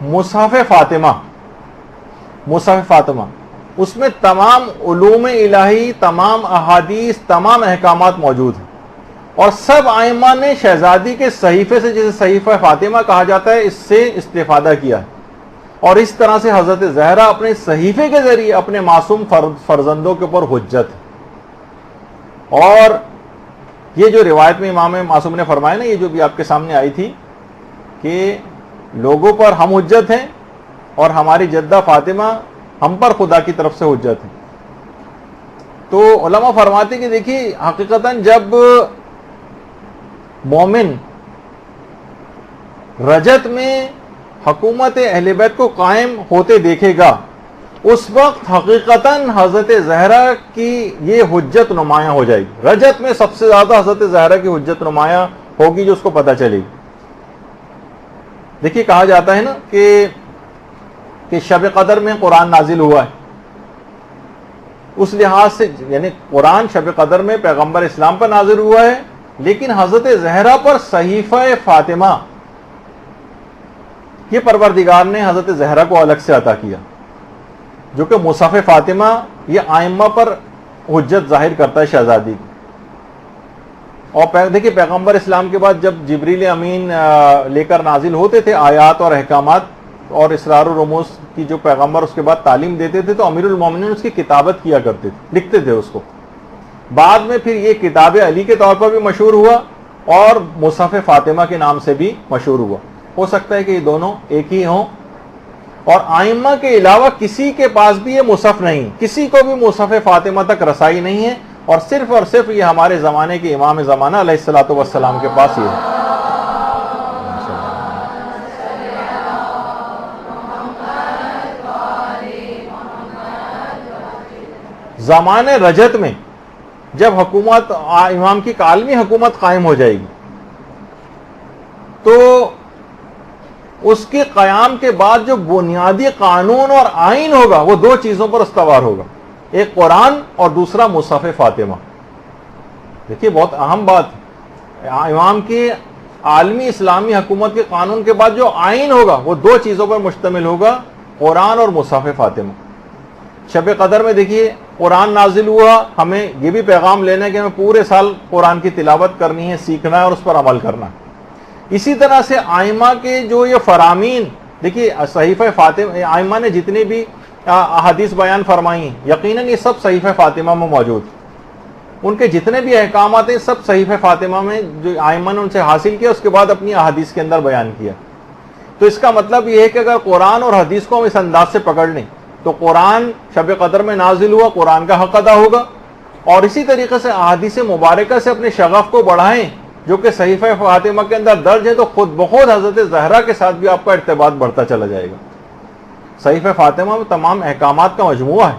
مصحف فاطمہ اس میں تمام علوم الہی، تمام احادیث، تمام احکامات موجود ہیں، اور سب ائمہ نے شہزادی کے صحیفے سے، جسے صحیفہ فاطمہ کہا جاتا ہے، اس سے استفادہ کیا ہے، اور اس طرح سے حضرت زہرا اپنے صحیفے کے ذریعے اپنے معصوم فرزندوں کے اوپر حجت ہے۔ اور یہ جو روایت میں امام معصوم نے فرمایا نا، یہ جو بھی آپ کے سامنے آئی تھی کہ لوگوں پر ہم حجت ہیں اور ہماری جدہ فاطمہ ہم پر خدا کی طرف سے حجت ہے، تو علماء فرماتے کہ دیکھیے حقیقتاً جب مومن رجت میں حکومت اہل بیت کو قائم ہوتے دیکھے گا، اس وقت حقیقتاً حضرت زہرا کی یہ حجت نمایاں ہو جائے گی۔ رجت میں سب سے زیادہ حضرت زہرا کی حجت نمایاں ہوگی، جو اس کو پتہ چلے گی۔ دیکھیے کہا جاتا ہے نا کہ شب قدر میں قرآن نازل ہوا ہے، اس لحاظ سے یعنی قرآن شب قدر میں پیغمبر اسلام پر نازل ہوا ہے، لیکن حضرت زہرا پر صحیفہ فاطمہ یہ پروردگار نے حضرت زہرا کو الگ سے عطا کیا، جو کہ مصحف فاطمہ یہ ائمہ پر حجت ظاہر کرتا ہے شہزادی کی۔ اور دیکھیے پیغمبر اسلام کے بعد جب جبریل امین لے کر نازل ہوتے تھے آیات اور احکامات اور اسرار و رموز کی، جو پیغمبر اس کے بعد تعلیم دیتے تھے، تو امیر المومنین اس کی کتابت کیا کرتے تھے، لکھتے تھے اس کو۔ بعد میں پھر یہ کتاب علی کے طور پر بھی مشہور ہوا اور مصحف فاطمہ کے نام سے بھی مشہور ہوا۔ ہو سکتا ہے کہ یہ دونوں ایک ہی ہوں، اور ائمہ کے علاوہ کسی کے پاس بھی یہ مصحف نہیں، کسی کو بھی مصحف فاطمہ تک رسائی نہیں ہے، اور صرف یہ ہمارے زمانے کے امام زمانہ علیہ الصلوۃ والسلام کے پاس یہ ہے۔ زمانے رجت میں جب حکومت امام کی عالمی حکومت قائم ہو جائے گی، تو اس کے قیام کے بعد جو بنیادی قانون اور آئین ہوگا وہ دو چیزوں پر استوار ہوگا، ایک قرآن اور دوسرا مصحف فاطمہ۔ دیکھیے بہت اہم بات ہے، امام کی عالمی اسلامی حکومت کے قانون کے بعد جو آئین ہوگا وہ دو چیزوں پر مشتمل ہوگا، قرآن اور مصحف فاطمہ۔ شب قدر میں دیکھیے قرآن نازل ہوا، ہمیں یہ بھی پیغام لینا ہے کہ ہمیں پورے سال قرآن کی تلاوت کرنی ہے، سیکھنا ہے اور اس پر عمل کرنا ہے۔ اسی طرح سے ائمہ کے جو یہ فرامین، دیکھیے صحیفہ فاطمہ، ائمہ نے جتنے بھی احادیث بیان فرمائی یقیناً یہ سب صحیفہ فاطمہ میں موجود ہیں، ان کے جتنے بھی احکامات ہیں سب صحیفہ فاطمہ میں جو ائمہ نے ان سے حاصل کیا، اس کے بعد اپنی احادیث کے اندر بیان کیا۔ تو اس کا مطلب یہ ہے کہ اگر قرآن اور حدیث کو ہم اس انداز سے پکڑ لیں تو قرآن شب قدر میں نازل ہوا، قرآن کا حق ادا ہوگا، اور اسی طریقے سے احادیث مبارکہ سے اپنے شغف کو بڑھائیں جو کہ صحیفہ فاطمہ کے اندر درج ہے، تو خود بخود حضرت زہرا کے ساتھ بھی آپ کا ارتباط بڑھتا چلا جائے گا۔ صحیفہ فاطمہ میں تمام احکامات کا مجموعہ ہے،